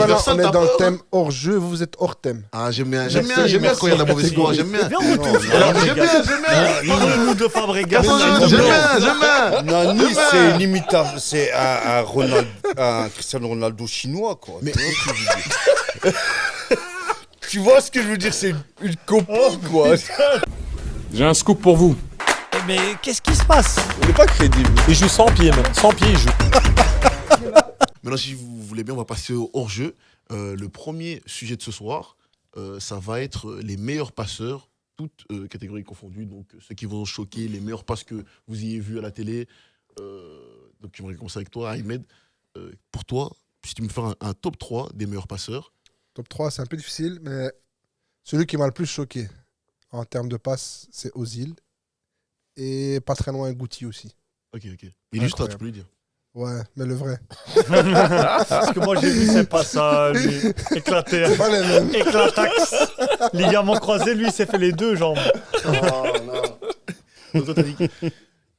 maintenant, personne, on est t'as dans le peur, thème hors jeu, vous êtes hors thème. Ah, j'aime bien Merci, quand il y a de la mauvaise merci. foi, j'aime bien. Viens, on retourne sur J'aime Fabregas. bien. Parle-nous de Fabregas. J'aime bien. Nani, c'est une imitation, c'est un Cristiano Ronaldo chinois, quoi. Mais- Tu vois ce que je veux dire? C'est une copie, quoi. J'ai un scoop pour vous. Mais qu'est-ce qui se passe? Il n'est pas crédible. Il joue sans pied, même. Sans pied, il joue. Maintenant, si vous voulez bien, on va passer au hors-jeu. Le premier sujet de ce soir, ça va être les meilleurs passeurs, toutes catégories confondues. Donc, ceux qui vont choquer, les meilleurs passes que vous ayez vus à la télé. Donc, j'aimerais commencer avec toi, Ahmed. Pour toi, si tu me fais un top 3 des meilleurs passeurs. Top 3, c'est un peu difficile, mais celui qui m'a le plus choqué en termes de passes, c'est Ozil. Et pas très loin, Guti aussi. Ok. Il est juste là, tu peux lui dire. Ouais, mais le vrai. Parce que moi j'ai vu ses passages, lui, éclaté. C'est pas les mêmes. Éclatax. Ligament croisé, lui, il s'est fait les deux jambes. Donc, toi, t'as dit.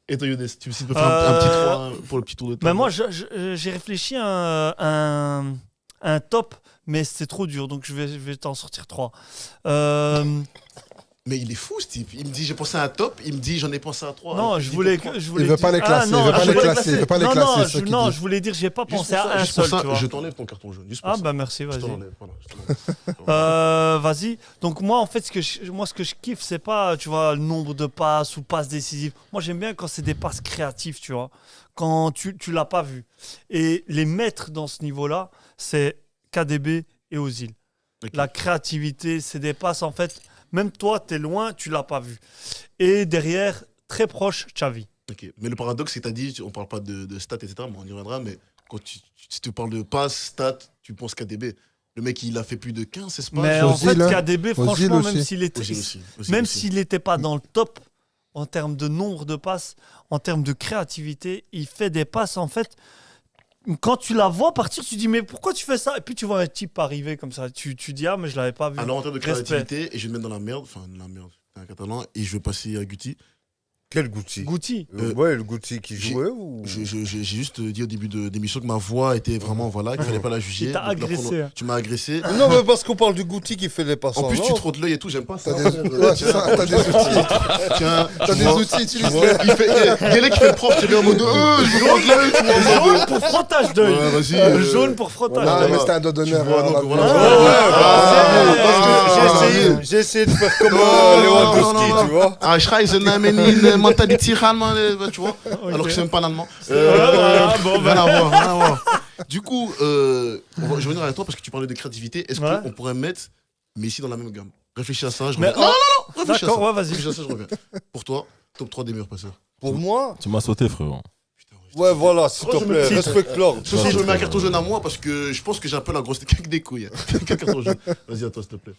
Et toi, Younes, tu peux faire un petit 3 pour le petit tour de table. Mais moi, j'ai réfléchi à un top, mais c'est trop dur, donc je vais t'en sortir 3. Mais il est fou, ce type. Il me dit, j'ai pensé à un top. Il me dit, j'en ai pensé à 3. Non, je voulais Il veut pas les classer, il veut pas les classer, il veut pas les classer. c'est ce qu'il dit. je voulais dire, j'ai pas pensé à un Juste pour seul, ça, tu vois. je t'enlève ton carton jaune. Juste pour Ah ça. bah merci, Je vas-y. te l'enlève, voilà, je te l'enlève. Vas-y. Donc moi, en fait, ce que je kiffe, c'est pas, tu vois, le nombre de passes ou passes décisives. Moi, j'aime bien quand c'est des passes créatives, tu vois. Quand tu l'as pas vu. Et les maîtres dans ce niveau-là, c'est KDB et Ozil. Ok. La créativité, c'est des passes, en fait, même toi, t'es loin, tu l'as pas vu. Et derrière, très proche, Xavi. Ok. Mais le paradoxe, c'est que tu as dit, on parle pas de stats, etc. Mais on y reviendra. Mais quand si tu parles de passes, stats, tu penses KDB. Le mec, il a fait plus de 15, c'est pas Mais Ozil, en fait, hein. KDB, franchement, aussi. même s'il était... Ozil Même aussi. s'il n'était pas dans le top en termes de nombre de passes, en termes de créativité, il fait des passes en fait. Quand tu la vois partir, tu dis mais pourquoi tu fais ça? Et puis tu vois un type arriver comme ça. Tu dis ah mais je l'avais pas vu. Alors en termes de Respect. créativité, et je vais me mettre dans la merde, c'est un catalan, et je vais passer à Guti. Quel Guti? Guti. Ouais, le Guti qui J'ai- jouait ou... J'ai juste dit au début de l'émission que ma voix était vraiment, voilà, qu'il fallait pas la juger. Il t'a Donc, la agressé, prono- hein. Tu m'as agressé. Non, mais parce qu'on parle du Guti qui fait les passes En plus, tu or. te frottes l'œil et tout, j'aime pas ça. T'as des, ouais, c'est ça, t'as des outils. Tiens, T'as des outils, utilise-les. Il y a qui fait le prof, tu es en mode je me frotte l'œil, tu vois. en mode, Jaune pour frottage d'œil. Ouais, vas-y, Jaune pour frottage Non, d'œil. mais c'était un dos Tu d'honneur. vois, à la donc vie. voilà. J'ai essayé de faire comme non, Lewandowski, tu vois. Ah, Schreisenamenin, mentality, tu vois. Alors que c'est même pas un allemand. Bon, Rien à voir, rien à voir. Du coup, je vais venir avec toi parce que tu parlais de créativité. Est-ce Ouais. qu'on pourrait mettre Messi dans la même gamme? Réfléchis à ça, je Mais reviens. oh, Réfléchis à d'accord, ça. ouais, vas-y. Réfléchis à ça, je reviens. Pour toi, top 3 des meilleurs passeurs. Pour moi, Tu m'as sauté, frérot. ouais, voilà, s'il te plaît, respecte l'ordre. Ceci, je me mets un carton jaune à moi parce que je pense que j'ai un peu la grosse tête avec des couilles. Quel carton jaune? Vas-y, à toi, s'il te plaît.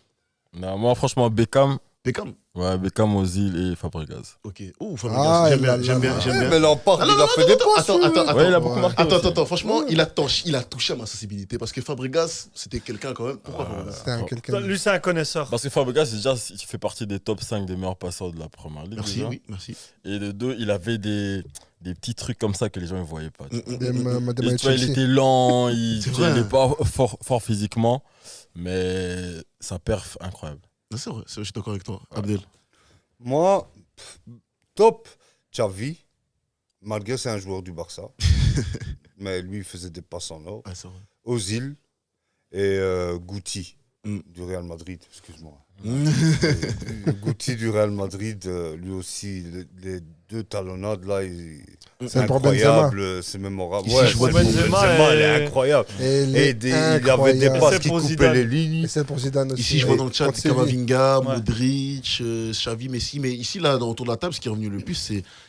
Non, moi, franchement, Beckham. Beckham. Ouais, Beckham, Ozil et Fabregas. Ok. Oh, Ah, Fabregas. J'aime bien, là, j'aime bien, là. j'aime bien. Mais Lampard, il a fait des passes. Attends. Ouais, il a beaucoup marqué. aussi. Attends, franchement, il a touché à ma sensibilité parce que Fabregas, c'était quelqu'un quand même. Pourquoi Fabregas? C'était un quelqu'un. Lui, c'est un connaisseur. Parce que Fabregas, déjà, il fait partie des top 5 des meilleurs passeurs de la première ligue. Merci, déjà. oui, merci. Et de deux, il avait des petits trucs comme ça que les gens ne voyaient pas. Des Et tu vois, il Chelsea. était lent, il C'est vrai. n'est pas fort physiquement, mais sa perf incroyable. C'est vrai, je suis d'accord avec toi, Abdel. Moi, top, Xavi, malgré c'est un joueur du Barça. Mais lui, il faisait des passes en or. Ouais, c'est vrai. Ozil et Guti Mm. du Real Madrid, excuse-moi. Mm. Guti du Real Madrid, lui aussi, les deux talonnades là, C'est pour Benzema. incroyable, c'est mémorable. Ici, Ouais, je vois c'est Benzema Benzema, et- elle est incroyable. Et il Et est il y avait des incroyable. passes C'est qui pour coupaient Zidane. les lignes. Et c'est pour Zidane aussi. Ici, je vois dans le chat Contre Séville. Kamavinga, Ouais. Modric, Xavi, Messi. Mais ici, là, autour de la table, ce qui est revenu le plus,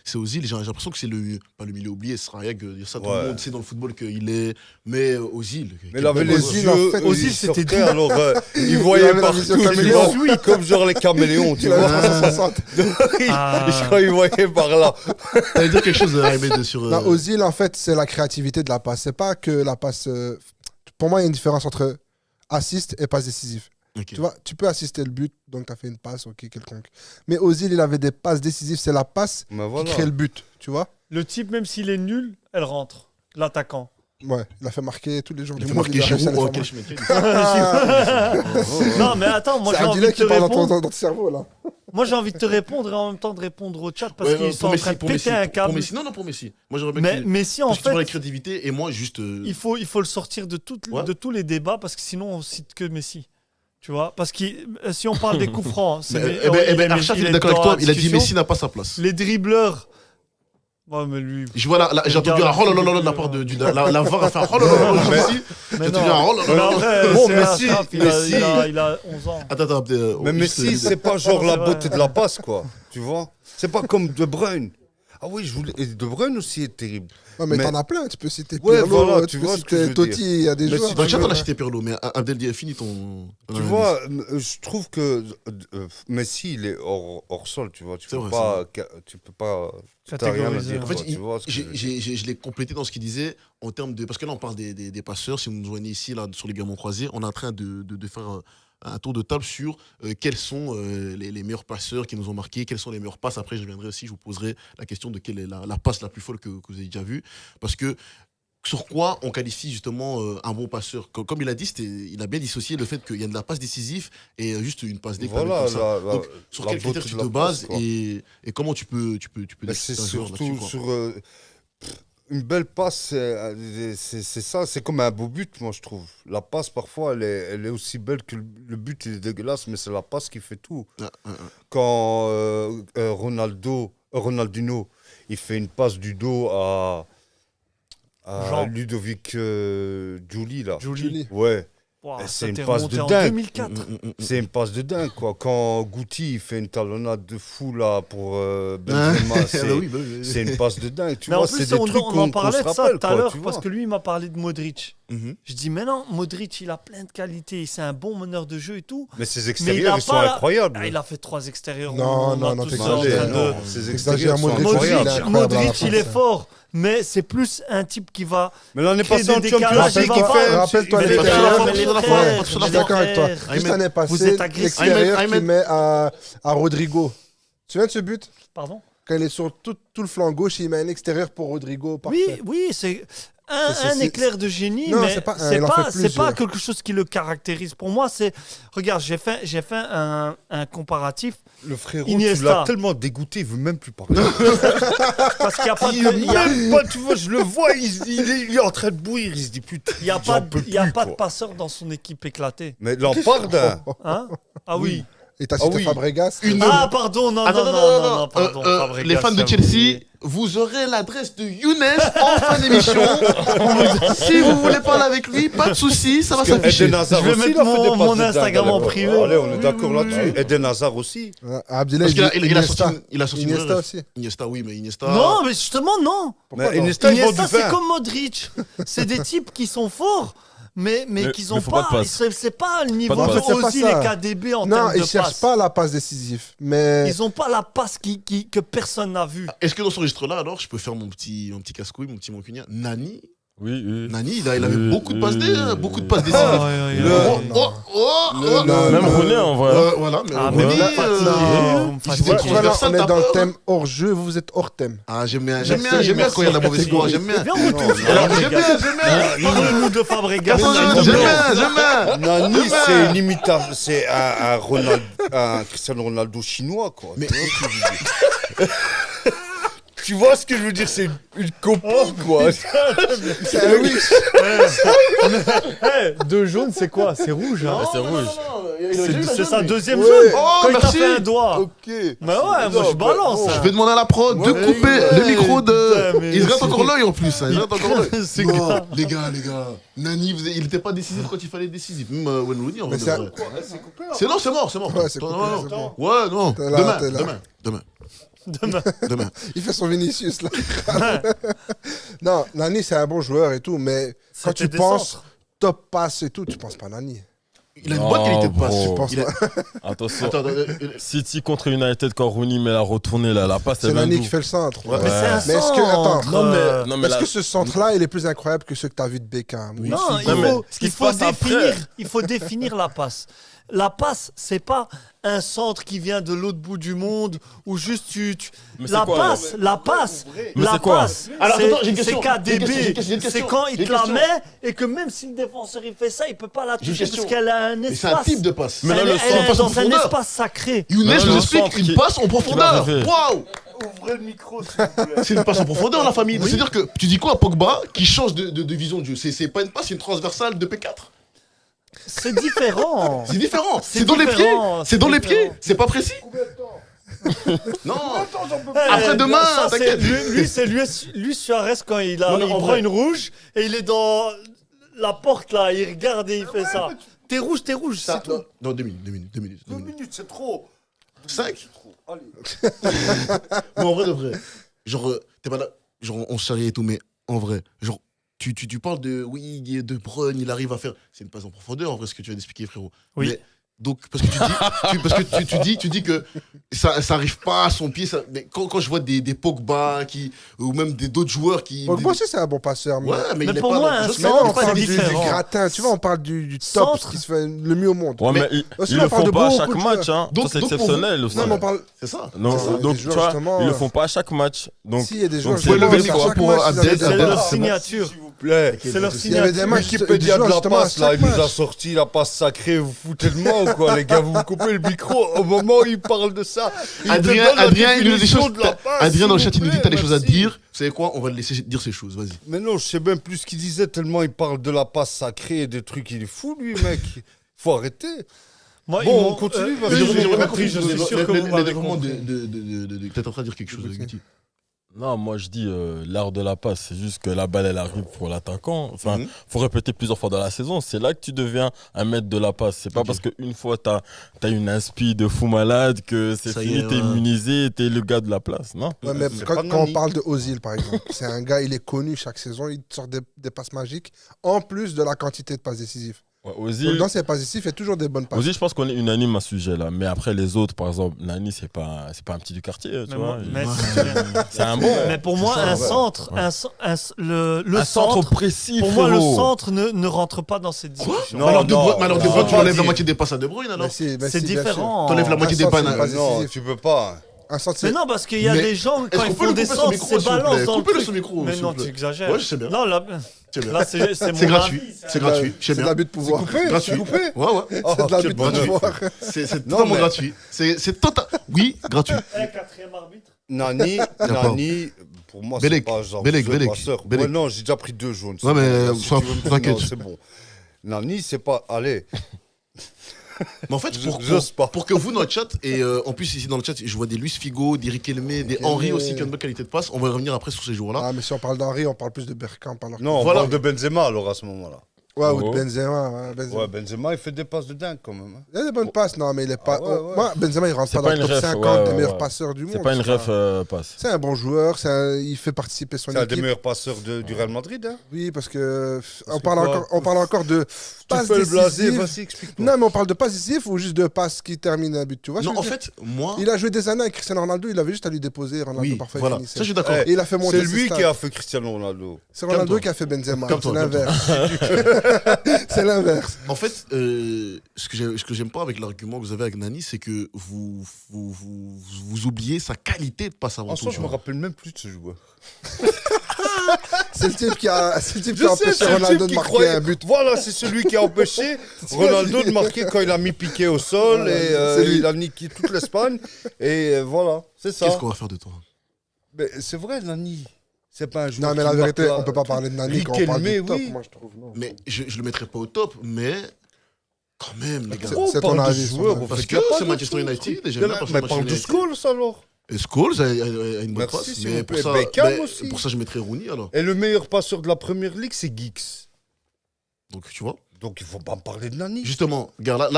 c'est Ozil. J'ai l'impression que c'est pas le milieu oublié, ce sera rien que dire ça. Tout Ouais. le monde sait dans le football qu'il est. Mais Ozil. Mais il avait les Ozil, yeux, en fait, Ozil, Ozil, c'était c'était alors il voyait avait la partout, vision tu caméléon. vois, comme genre les caméléons, tu Il avait vois. 360. Je crois qu'il voyait par là. T'allais dire quelque chose, Ahmed, sur. Non, Ozil, en fait, c'est la créativité de la passe. C'est pas que la passe. Pour moi, il y a une différence entre assist et passe décisive. Ok. Tu vois, tu peux assister le but, donc tu as fait une passe, ok, quelconque. Mais Ozil, il avait des passes décisives. C'est la passe Mais qui voilà. crée le but, tu vois. Le type, même s'il est nul, elle rentre. L'attaquant. Ouais, il a fait marquer tous les jours Il a du fait monde. marquer il a réussi à Giroud. le Oh, faire quel marquer. schmeck. Non, mais attends, moi C'est j'ai un envie delay de te qui parle dans répondre. ton cerveau, là. Moi j'ai envie de te répondre et en même temps de répondre au chat parce Ouais, qu'ils sont en train de pour péter un Pour câble. Messi. Non, pour Messi. Moi, j'aurais bien Mais qu'il- Messi, en parce que tu vois la fait, créativité et moi, juste. il faut le sortir de Ouais. tous les débats parce que sinon on cite que Messi. Tu vois, parce que si on parle des coups francs, c'est Arshaf, il est d'accord avec toi. Il a dit Messi n'a pas sa place. Les dribbleurs. Ouais, mais lui. Je vois là, j'ai entendu un Regarde, oh là là là de la part de la VAR a fait un oh là là là Messi. Mais J'ai non. entendu un oh là Mais là en là. vrai, Bon, c'est Messi, Achraf, il a 11 ans. Attends, Mais juste, Messi, c'est pas genre Non, la c'est vrai. beauté de la passe, quoi. Tu vois? C'est pas comme De Bruyne. Ah oui, je voulais. Et De Bruyne aussi est terrible. Ouais, mais Mais- t'en as plein. Tu peux citer Ouais, Pirlo, voilà, tu tu peux vois ce que je citer veux Totti. dire. Il y a des Mais joueurs. si Dans le tu chat, veux- on a cité Pirlo, mais Abdel, finis ton. Tu vois, je trouve que Messi, il est hors sol, tu vois. Tu C'est peux vrai, pas. Tu peux pas. T'as rien à Catégoriser. dire. En fait, quoi, tu vois ce que je veux dire. je l'ai complété dans ce qu'il disait en termes de. Parce que là, on parle des passeurs. Si vous nous joignez ici, là, sur les gamins croisés, on est en train de faire un tour de table sur quels sont les meilleurs passeurs qui nous ont marqués, quelles sont les meilleures passes. Après, je viendrai aussi, je vous poserai la question de quelle est la passe la plus folle que vous avez déjà vue. Parce que sur quoi on qualifie justement un bon passeur. Comme il a dit, il a bien dissocié le fait qu'il y a de la passe décisive et juste une passe décalée Voilà, comme ça. Donc, sur la quels beauté critères tu de te la bases passe, quoi. et comment tu peux Mais c'est décider un joueur là-dessus, surtout quoi. sur. Une belle passe, c'est ça, c'est comme un beau but, moi je trouve. La passe, parfois, elle est aussi belle que le but, il est dégueulasse, mais c'est la passe qui fait tout. Quand Ronaldinho, il fait une passe du dos à Jean. Ludovic Giuli, là. Julie. Ouais, Wow, c'est ça une t'est passe remonté de en dingue. 2004. c'est une passe de dingue, quoi. Quand Guti il fait une talonnade de fou, là, pour Benzema, c'est une passe de dingue. Tu Mais vois, en c'est plus, des on trucs en qu'on parlait se de ça rappelle, tout à quoi, l'heure tu parce vois. que lui, il m'a parlé de Modric. Mhm. Je dis, mais non, Modric, il a plein de qualités. C'est un bon meneur de jeu et tout. Mais ses Mais il extérieurs, a ils sont pas la- incroyables. Ah, il a fait 3 extérieurs. Non, On non, a non, tous t'exagères. en train Allez, de- non, ses Exagère, extérieurs sont Modric, incroyables. il est incroyable à la Modric, il fin, est ça. fort, mais c'est plus un type qui va. Mais l'année Créer passée, en des Champions décalages, League, il il va fait... pas- Rappelle-toi Mais l'extérieur. mais les Ouais, frères, je suis d'accord avec toi. frères. Juste l'année Vous passée, êtes agressif. l'extérieur Ayman. qu'il met à Rodrigo. Tu te souviens de ce but? Pardon? Quand il est sur tout le flanc gauche, il met un extérieur pour Rodrigo. Parfait. Oui, c'est un C'est- éclair de génie, Non, mais c'est pas un, c'est il en pas, fait c'est pas plusieurs. quelque chose qui le caractérise. Pour moi, c'est. Regarde, j'ai fait un comparatif Le frérot, Iniesta. tu l'as tellement dégoûté, il veut même plus parler. parce qu'il n'y a pas de. Il il y a- même pas, tu vois, je le vois, il est en train de bouillir, il se dit putain, Il n'y a j'en pas, peux il y a plus, pas de quoi. passeur dans son équipe éclatée. Mais Lampard, Hein? Ah oui. Et t'as cité oui. Fabregas. Ah, pardon, non, Attends, non, attends, non, non, pardon. Fabregas, les fans de j'avais Chelsea, oublié. vous aurez l'adresse de Younes en fin d'émission. Si vous voulez parler avec lui, pas de souci, ça va s'afficher. Eden Hazard Je vais aussi, mettre il a fait des passes mon de dingue Instagram à en l'époque. privé. Allez, on est d'accord Oui, oui, là-dessus. oui. Eden Hazard aussi. Abdillah, Parce qu'il a, dit il a Iniesta. sorti, il a sorti une Iniesta vraie ref. aussi. Iniesta, oui, mais Iniesta. Non, mais justement, non. Pourquoi Mais non Iniesta, il vend Iniesta, du c'est vin. comme Modric. C'est des types qui sont forts, mais qu'ils ont faut pas pas. de passe. C'est pas le niveau de de passe. C'est pas Ozil ça. et KDB en Non, termes ils de cherchent passe. pas la passe décisive. Mais Ils ont pas la passe que personne n'a vue. Est-ce que dans ce registre-là, alors, je peux faire mon petit casse-couille, mon petit mancunien Nani, Oui, oui. Nani, il avait beaucoup de passes beaucoup de décisives. Non, non. Non, Même René, en vrai. Voilà, mais Ah, mais René, vous me fatiguez, vous me il fatiguez. était Voilà, transversal, on est t'as dans le peur thème hors jeu, vous êtes hors thème. Ah, j'aime bien Merci, quand il y a de la mauvaise foi, j'aime bien. Viens, on retourne. J'aime bien. Parle-nous de Fabregas. J'aime bien. Nani, c'est une imitation, c'est un Cristiano Ronaldo chinois, quoi. Mais- Tu vois ce que je veux dire, c'est une copie, quoi. Deux jaunes, c'est quoi? C'est rouge. Hein. C'est rouge. C'est sa deuxième Ouais. jaune. Oh, Quand il t'a merci. fait un doigt. Ok. Mais ouais, moi je balance. Je hein. vais demander à la prod de Ouais, couper ouais. le micro de. Putain, mais Il se rate c'est- encore l'œil en plus. Il se rate encore l'œil. C'est Non, grave. les gars. Nani, il n'était pas décisif quand il fallait être décisif. Même Wayne Rooney, en Mais vrai. c'est- de vrai. C'est non, c'est mort. Ouais, c'est coupé, Non, c'est bon. Ouais, non. T'es là, t'es là. Demain. Il fait son Vinicius là. Non, Nani c'est un bon joueur et tout, mais quand tu C'était des penses centres. top passe et tout, tu penses pas Nani. Il a une bonne qualité de passe. bro. Tu penses Il a- pas. Attention. Attends, City contre United, quand Rooney met la retournée, là, la passe, C'est elle vient Nani d'où? qui fait le centre. Ouais. Mais c'est un Mais est-ce que- attends, centre. Non, mais Est-ce là, que ce centre-là, il est plus incroyable que ceux que tu as vu de Beckham? Oui. Non, Non, mais ce qui il se faut passe après- définir la passe. La passe, c'est pas un centre qui vient de l'autre bout du monde ou juste Mais la c'est quoi, passe, la passe, Mais la c'est quoi passe. Alors, c'est- attends, j'ai une c'est question. KDB. J'ai une question. C'est quand il J'ai te une la question. met et que même si le défenseur il fait ça, il peut pas la J'ai une toucher parce question. qu'elle a un Mais c'est un espace. type de passe. Mais là, Elle le est centre dans en un profondeur. espace sacré. Younes Mais nous le explique centre une qui- passe en qui va profondeur. arriver. Waouh! Ouvrez le micro, s'il vous plaît. C'est une passe en profondeur, la famille. C'est-à-dire que tu dis quoi à Pogba qui change de vision de jeu? C'est pas une passe, c'est une transversale de P4. C'est différent. C'est différent. C'est C'est dans les pieds. différent, C'est c'est dans les pieds. différent. C'est pas précis. Non. Après Eh, demain, ça, c'est- t'inquiète. lui, c'est Luis Suarez quand il Non, mais il en prend vrai. une rouge et il est dans la porte là, il regarde et il fait ça. T'es rouge, Ça, c'est tout. non, 2 minutes. 2 minutes, c'est trop. 5. Allez. Mais en vrai de vrai. Genre, t'es pas là. Genre, on se charrie et tout, mais en vrai, genre, tu parles de, oui, De Bruyne, il arrive à faire. C'est une passe en profondeur, en vrai, ce que tu viens d'expliquer, frérot. Oui. Mais, donc, parce que tu dis que ça arrive pas à son pied. Mais quand je vois des Pogba ou même d'autres joueurs qui. Pogba aussi, c'est un bon passeur. Mais... Ouais, mais Mais il est pour pas moi, là. un Je sais, Mais là, centre, on pas, parle c'est du différent. gratin, tu vois, on parle du top, Centre. ce qui se fait le mieux au monde. Ouais, Mais- mais aussi, ils on le parle font de pas à beaucoup chaque de match. Hein. Donc- Ça, c'est donc pour exceptionnel aussi. Non, mais on parle. C'est ça. Non, C'est ça, donc des tu joueurs, vois, justement, ils le font pas à chaque match. Donc, Si, il y a des joueurs, donc, Vous pouvez justement, lever le à micro chaque pour match, ils Abdel, avaient des C'est Abdel, leur joueurs. c'est bon. signature. S'il vous plaît. C'est leur Il y avait des signature. matchs, des Wikipédia joueurs, de la justement, à passe, là, chaque il nous a match. sorti la passe sacrée, vous foutez de moi ou quoi, les gars, vous me coupez le micro au moment où il parle de ça. Il te donne la Adrien, il nous dit des définition choses. de la passe, Adrien, dans le s'il chat, vous il nous dit que t'as des plaît, choses à merci. dire. Vous savez quoi? On va le laisser dire ces choses. Vas-y. Mais non, je sais même plus ce qu'il disait, tellement il parle de la passe sacrée et des trucs, il est fou, lui, mec. Faut arrêter. Moi, Bon, ils on m'ont- continue, eux, vas-y. ils J'aimerais m'ont bien compris, je suis sûr que vous m'avez compris. T'es en train de dire quelque chose, Guti. non, moi je dis l'art de la passe, c'est juste que la balle elle arrive pour l'attaquant. Enfin, Mhm. faut répéter plusieurs fois dans la saison. C'est là que tu deviens un maître de la passe. C'est pas Ok. parce qu'une fois t'as une inspi de fou malade que c'est Ça y fini, est, t'es ouais. immunisé, t'es le gars de la place, non? Ouais, mais C'est quand, pas quand on Nani. parle de Ozil, par exemple, c'est un gars, il est connu chaque saison, il sort des passes magiques, en plus de la quantité de passes décisives. Ouais, Donc, Ozil, dans ses passes décisives, il y a toujours des bonnes passes. Ozil, je pense qu'on est unanime à ce sujet là. Mais après les autres, par exemple, Nani, c'est pas un petit du quartier, tu Mais vois. moi- mais- C'est un bon. Mais pour moi, C'est ça, un ouais. centre, Ouais. le un centre centre, précis, pour moi, le frérot. centre ne rentre pas dans cette discussion. Non, Alors, non, De non, Bruyne, tu non, enlèves la non. moitié des passes à De Bruyne, alors? Mais si, mais C'est si, bien sûr. différent. T'enlèves la moitié Un des centre, pannes. c'est une passe Non, décisive. tu peux pas. Un centre, Mais c'est- non, parce qu'il y a Mais des gens, est-ce quand qu'on ils peut font le des couper son centres, micro, c'est s'il vous balance plaît? dans le Coupez-le truc. son micro, Mais s'il non, vous plaît. tu exagères. Ouais, je sais bien. Non, là, C'est bien. là, c'est C'est mon gratuit. avis, ça. C'est gratuit. Je sais c'est de bien. l'abus de pouvoir. Gratuit. coupé. Ouais, ouais. C'est de l'abus de gratuit. pouvoir. C'est Non, totalement mais- gratuit. C'est total. Oui, gratuit. Un quatrième arbitre. Nani, pour moi, c'est Belek, pas genre Belek, ce Belek, passeur. Belek. Ouais, non, j'ai déjà pris 2 jaunes. Ouais, mais Si sois- tu veux me- t'inquiète. non, c'est bon. Nani, c'est pas. Allez. Mais en fait, J'ose pas. pour que vous, dans le chat, et en plus, ici dans le chat, je vois des Luis Figo, des Rick Elmé, des Henry aussi qui ont une bonne qualité de passe. On va revenir après sur ces joueurs-là. Ah, mais si on parle d'Henri, on parle plus de Bergkamp. Alors. Non, on Voilà. parle de Benzema alors à ce moment-là. Ouais, ou Oh. de Benzema. Ouais, Benzema. Ouais, Benzema, il fait des passes de dingue quand même. hein. Il y a des bonnes passes, non, mais il est pas. Ah ouais, ouais. Moi, Benzema, il rentre C'est pas dans pas le une top ref, 50 ouais, des ouais, meilleurs ouais. passeurs du monde. C'est pas une ref passe. C'est un bon joueur, il fait participer son C'est un des équipe. meilleurs passeurs du Real Madrid. Hein. Oui, parce que que quoi on parle encore de Tu passes fais le blasé, décisives. vas-y, explique-moi. Non, mais on parle de passes décisives ou juste de passes qui terminent un but, tu vois ce Non, que en je veux dire. fait, moi. Il a joué des années avec Cristiano Ronaldo, il avait juste à lui déposer. Ronaldo Oui, parfois voilà. il finissait. Ça, je suis d'accord. Eh, Et il a fait monter C'est ses lui stats. qui a fait Cristiano Ronaldo. C'est Ronaldo Calme-toi. qui a fait Benzema. Calme-toi, C'est l'inverse. C'est l'inverse. En fait, ce que j'aime pas avec l'argument que vous avez avec Nani, c'est que vous oubliez sa qualité de passe avant En tout. soi, tu je me vois. rappelle même plus de ce joueur. C'est le type qui a Je empêché sais, c'est le Ronaldo type de qui marquer croyait. un but. Voilà, c'est celui qui a empêché Ronaldo de marquer quand il a mis Piqué au sol Voilà, et c'est lui. il a niqué toute l'Espagne. Et voilà, c'est ça. Qu'est-ce qu'on va faire de toi? Mais c'est vrai, Nani. C'est pas un joueur. Non, mais la qui vérité, marque on peut pas parler de Nani quand on Riquelme, parle du top, oui. moi je trouve. Non. Mais je le mettrais pas au top, mais quand même, les gars. C'est- On c'est parle ton de avis, joueurs, son avis. on Parce fait que qu'il y a pas c'est de Manchester trucs. United, et j'aime bien parce que Mais parle de Manchester United. Scholes alors. Et Scholes a une bonne Merci, passe, s'il mais vous pour plaît. ça, Beckham mais aussi. pour ça, je mettrais Rooney alors. Et le meilleur passeur de la première ligue, c'est Giggs. Donc tu vois. Donc il faut pas me parler de Nani. Justement, regarde,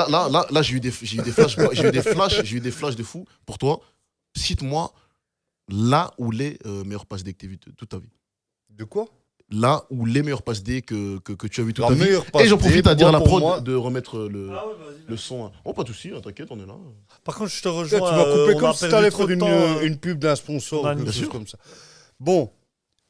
là, j'ai eu des flashs, j'ai eu des flashs de fou. Pour toi, cite-moi là où les meilleures passes D que tu as vues toute ta vie. De quoi? Là où les meilleures passes D que tu as vues toute La ta vie. meilleure passe Et j'en D, profite à dire à la pour prod moi- de remettre le Ah ouais, vas-y. son. Oh, pas de soucis, t'inquiète, on est là. Par contre, je te Tu rejoins. m'as coupé on comme a si perdu t'allais trop faire de temps, une pub d'un sponsor Bien ou quelque sûr. chose comme ça. Bon,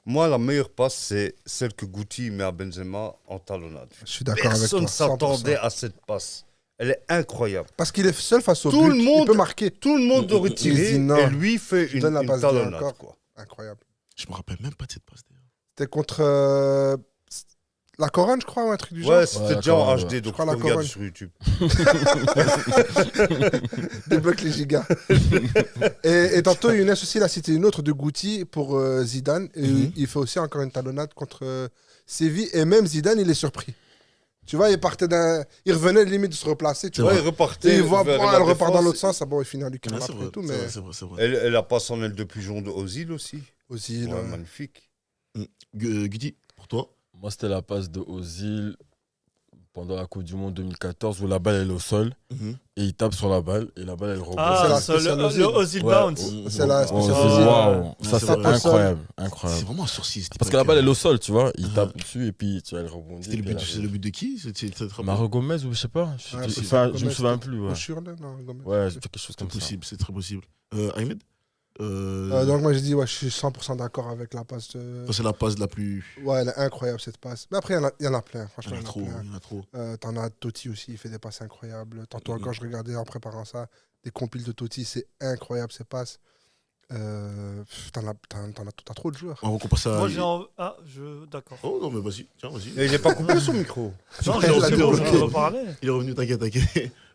moi, la meilleure passe, c'est celle que Guti met à Benzema en talonnade. Je suis d'accord avec toi. Personne ne 100%. s'attendait à cette passe. Elle est incroyable. Parce qu'il est seul face au Tout but. le monde- Il peut marquer. Tout le monde aurait tiré dit non. et lui fait Je donne la une passe D talonnade. encore. Quoi. Incroyable. Je me rappelle même pas de cette passe d'ailleurs. C'était contre la Corogne, je crois, ou un truc du genre. Ouais, c'était Ouais, déjà en d'accord, HD, donc crois je la peux regarder Corogne. sur YouTube. Débloque les gigas. et tantôt, Younes aussi, il a cité une autre de Guti pour Zidane. Et il fait aussi encore une talonnade contre Séville. Et même Zidane, il est surpris. Tu vois, il revenait limite de se replacer. Tu C'est vois. Ouais, vrai. il repartait. Et il voit, vers elle la repart dans défense. l'autre sens. Ah bon, il finit en lui Ouais, c'est après vrai, tout. c'est Mais vrai, c'est vrai, c'est vrai. Elle a passe en aile de pigeon de Ozil aussi. aussi, Ouais, magnifique. Guti, pour toi. Moi, c'était la passe de Ozil pendant la Coupe du Monde 2014 où la balle elle est au sol et il tape sur la balle et la balle elle rebondit. C'est la Ah, spéciale le Ozil. Ozil Ouais. Bounce. c'est la Oh, spéciale c'est- Ozil. waouh, Ouais, ça c'est c'est vrai. incroyable, C'est incroyable. vraiment un sursis. Parce que la balle elle est au sol, tu vois, il tape dessus et puis tu vois, elle rebondit. C'était le puis but, elle c'est le but de qui? C'est Mario Gomez ou je sais pas, Ouais, c'est enfin, je Gomez, me souviens c'était- plus. Ouais, Bouchure, là, non, Gomez. ouais c'était quelque chose comme ça. possible, c'est très possible. Ahmed? Donc moi j'ai dit, ouais, je suis 100% d'accord avec la passe de... Ça, c'est la passe la plus. Ouais, elle est incroyable cette passe. Mais après, il y en a plein, Il franchement. y en a trop, plein. il y en a trop. T'en as Totti aussi, il fait des passes incroyables. Tantôt Mhm. encore, je regardais en préparant ça, des compiles de Totti, c'est incroyable ces passes. T'as trop de joueurs. On va comparer ça. Moi, j'ai envie. Ah, d'accord. Oh non, mais vas-y, tiens, vas-y. Et il n'est pas coupé son micro. Non, il a c'est dit, bon, ok. j'en ai reparlé. Il est revenu, t'inquiète.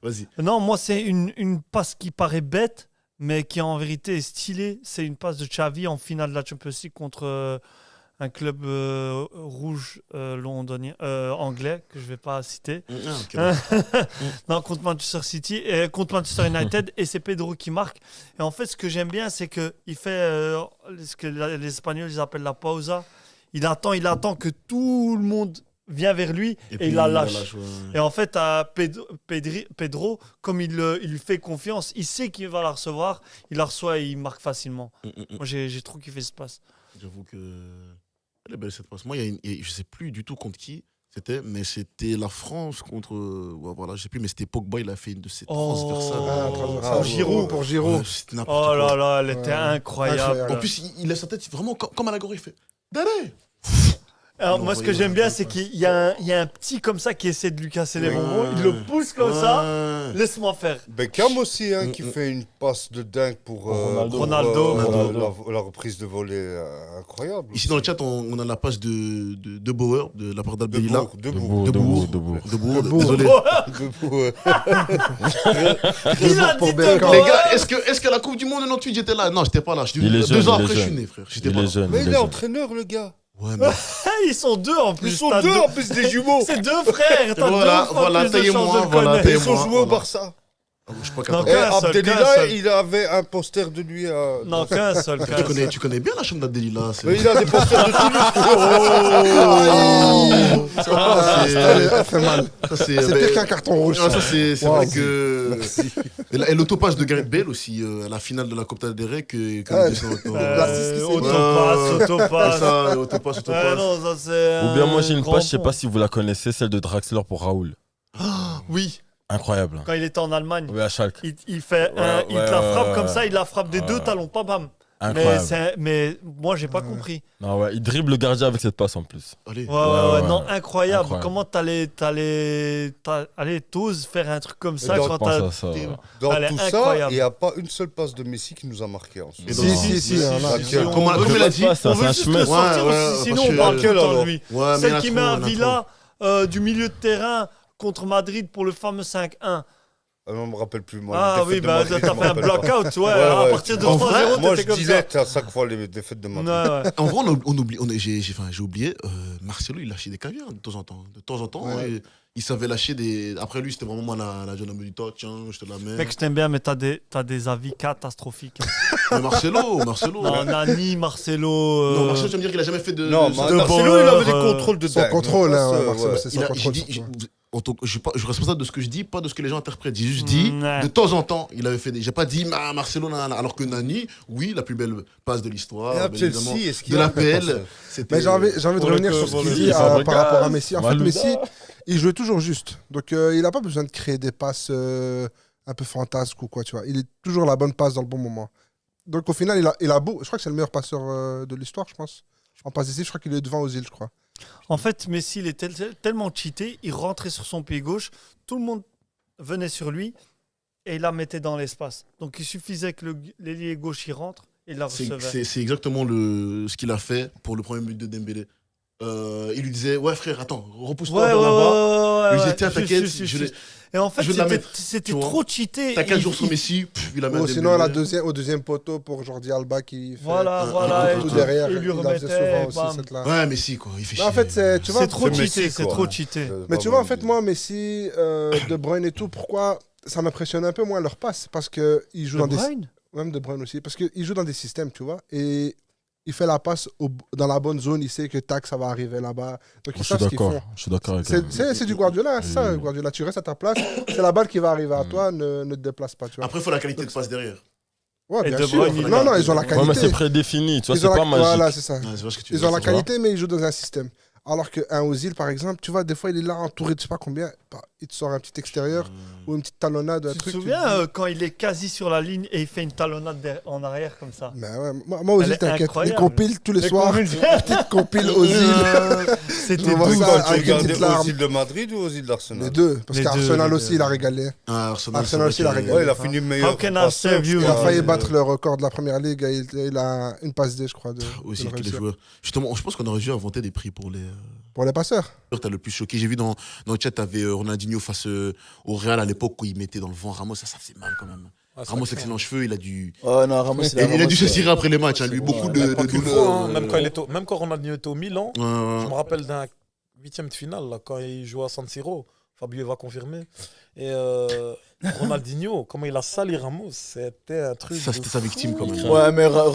Vas-y. Non, moi, c'est une passe qui paraît bête, mais qui en vérité est stylée. C'est une passe de Xavi en finale de la Champions League contre un club rouge londonien, anglais, que je ne vais pas citer. Ah, ok. Non, contre Manchester City, et contre Manchester United, et c'est Pedro qui marque. Et en fait, ce que j'aime bien, c'est qu'il fait ce que les Espagnols ils appellent la pausa. Il attend que tout le monde vient vers lui et puis, il la lâche. ouais. Et en fait, à Pedro, comme il lui fait confiance, il sait qu'il va la recevoir, il la reçoit et il marque facilement. Moi, j'ai trop kiffé ce passe. J'avoue que. Elle est belle cette passe. Moi, je sais plus du tout contre qui c'était, mais c'était la France contre. Ouais, voilà, je sais plus, mais c'était Pogba, il a fait une de ses transversales. Ah, transversal. Ah, Giroud, pour Giroud. Ouais, c'était n'importe Oh là quoi. là, elle était Ouais. incroyable. Incroyable. En plus, il laisse sa tête vraiment comme à la gorille, il fait D'aller. Alors, Non, moi, ce que voyons, j'aime bien, ouais, c'est ouais. qu'il y a un petit comme ça qui essaie de lui casser les Ouais. bonbons. Il le pousse comme ça. Ouais. Laisse-moi faire. Beckham aussi, hein, qui fait une passe de dingue pour Ronaldo. la reprise de volée incroyable. Ici dans le chat, on a la passe de Bauer, de la part d'Abdelila. Debout. Debout. De Bourg, Bourg. désolé. Debout, ouais. Il a pour dit Beckham. de Les gars, est-ce que la Coupe du Monde 98 j'étais là? Non, j'étais pas là. Il est 2 jeune, ans il est après, je suis jeune. né, frère. J'étais Il pas est là. jeune. Mais il il est est jeune. entraîneur, le gars. Ouais, mais Ils sont deux en plus. Ils sont t'as deux en plus des jumeaux. C'est deux frères. T'as Voilà, deux fois voilà, plus de taillez-moi, chances de le voilà, connaître. Ils sont moi, joués au voilà. Barça. je suis pas Non, capable. Et qu'un seul, Abdelila, qu'un seul. il avait un poster de lui. Non, qu'un seul. Tu connais bien la chambre d'Abdelila. Mais il a des posters de tous. Elle fait mal. C'est C'est pire qu'un carton rouge. Ah, ça, c'est Wow. vrai que. Et l'autopasse de Gareth Bale aussi, à la finale de la Copa del Rey, que Ah, Autopasse. Ça, autopasse. Ouais, non, ça c'est. Ou bien moi j'ai une grand passe, je sais pont. pas si vous la connaissez, celle de Draxler pour Raoul. Oui, Incroyable. quand il était en Allemagne. Oui, à Schalke. Il fait Ouais, il ouais, te la frappe ouais, comme ouais. ça, il la frappe des deux Ouais. talons, pas bam. Incroyable. Mais moi, j'ai pas compris. Non, ouais, il dribble le gardien avec cette passe en plus. Allez. Ouais, ouais. non, incroyable. Incroyable. Comment t'oses faire un truc comme ça Et quand Je pense t'as. à ça. ouais. Dans Elle est tout ça, incroyable. il n'y a pas une seule passe de Messi qui nous a marqué ensuite. Et Si, il y en a. Laquelle on Comme veut- il a dit. Passe, On c'est veut un juste le chemin. sortir Ouais, aussi, sinon parce on que- parle tout le temps alors de lui. Ouais, mais Celle il y en a qui trop, met il y un en a trop. Villa du milieu de terrain contre Madrid pour le fameux 5-1. On ne me rappelle plus, moi. Ah les oui, défaites de bah Madrid, t'as je me fait un rappelle pas. blackout, ouais. Ouais, À ouais. partir de En 3-0, Moi, t'étais je comme ça. dilette à chaque fois les défaites de Madrid. Ouais, ouais. En vrai, on oublie, j'ai oublié, Marcelo, il lâchait des caviars de temps en temps. De temps en temps, Ouais. et il savait lâcher des. Après lui, c'était vraiment moi la jeune homme du temps, tiens, je te la mets. Mec, je t'aime bien, mais t'as des avis catastrophiques. Mais Marcelo. Non, Nani, Marcelo. Non, Marcelo, tu vas me dire qu'il a jamais fait de. Non, de- Marcelo, il avait des Bauer, contrôles de Son dingue. contrôle, Ça, hein, ouais. Marcelo, c'est Il son a- contrôle. j'ai dit- surtout. je suis responsable de ce que je dis, pas de ce que les gens interprètent. J'ai juste dit, Ouais. de temps en temps, il avait fait des. J'ai pas dit Marcelo, alors que Nani, oui, la plus belle passe de l'histoire. Et à bien Chelsea, évidemment. est-ce qu'il De a l'APL, c'était. Mais j'ai envie de Pour le revenir coup, sur ce pour qu'il le dit coup, Fabregas, par rapport à Messi. En fait, Malouda. Messi, il jouait toujours juste. Donc, il n'a pas besoin de créer des passes un peu fantasques ou quoi, tu vois. Il est toujours la bonne passe dans le bon moment. Donc, au final, il a beau. Je crois que c'est le meilleur passeur de l'histoire, je pense. En passe décisive, je crois qu'il est devant Ozil, je crois. En fait, Messi, il est tellement cheaté, il rentrait sur son pied gauche, tout le monde venait sur lui et il la mettait dans l'espace. Donc il suffisait que l'ailier gauche y rentre et il la recevait. C'est exactement ce qu'il a fait pour le premier but de Dembélé. Il lui disait ouais frère attends repousse-toi vers là-bas. Il lui disait tiens t'inquiète. Et en fait, je vais la mettre, c'était trop cheaté. T'as 4 jours sur Messi, il la met à sinon, Dembélé. au deuxième poteau pour Jordi Alba qui fait Voilà. tout derrière. Il lui Il la faisait remettait. souvent aussi, cette-là. Ouais, Messi, quoi. Il fait chier. En fait, tu vois, C'est trop Messi, cheaté, c'est quoi. trop cheaté. mais tu vois, en fait, moi, Messi, De Bruyne et tout, pourquoi ça m'impressionne un peu moins leur passe? Parce qu'ils jouent dans des. Même De Bruyne aussi. Parce qu'ils jouent dans des systèmes, tu vois. Et il fait la passe dans la bonne zone, il sait que tac, ça va arriver là-bas. Donc ils savent ce qu'ils font. Je suis d'accord avec C'est du Guardiola, c'est ça, Guardiola. Tu restes à ta place, c'est la balle qui va arriver à toi, ne te déplace pas. Tu vois. Après, il faut la qualité de passe derrière. Ouais, Et bien De sûr. Bruyne, Non, ils ont la Ouais, mais c'est qualité. prédéfini, tu vois, Ils c'est ont pas magique. Voilà, c'est ça. Ouais, c'est vrai ce que tu Ils veux ont la dire, tu vois. qualité, mais ils jouent dans un système. Alors qu'un Ozil, par exemple, tu vois, des fois, il est là entouré de je sais pas combien, il te sort un petit extérieur ou une petite talonnade, un Tu te truc. souviens quand il est quasi sur la ligne et il fait une talonnade en arrière comme ça? Mais ouais, moi Ozil, Elle est t'inquiète. Les incroyable. compiles tous les Les soirs. compiles. Petite compile Ozil. C'était Je vois doux. ça Quand tu avec une petite regardais larme. Ozil de Madrid ou Ozil d'Arsenal? Les deux. Parce Les qu'Arsenal deux, aussi, les il a deux. régalé. Arsenal aussi, il a régalé. Ouais, il a fini meilleur. How can I passeur, serve you? Il a Ouais, failli ouais. battre le record de la première ligue. Il a une passe D, je crois. Aussi, de tous les réussir. joueurs. Justement, je pense qu'on aurait dû inventer des prix pour les. Pour les passeurs. T'as le plus choqué. J'ai vu dans le chat, t'avais Ronaldinho face au Real à l'époque où il mettait dans le vent Ramos. Ça faisait mal quand même. Ramos, excellent cheveux, il a dû. Oh non, Ramos, Il a dû se tirer après les matchs. Lui, beaucoup de Quoi qu'il douleurs. faut, hein, même quand Ronaldinho était au Milan, Ouais, ouais. je me rappelle d'un 8e de finale, là, quand il jouait à San Siro. Fabio va confirmer. Et Ronaldinho, comment il a sali Ramos, c'était un truc. Ça, c'était sa victime quand même. Ouais, mais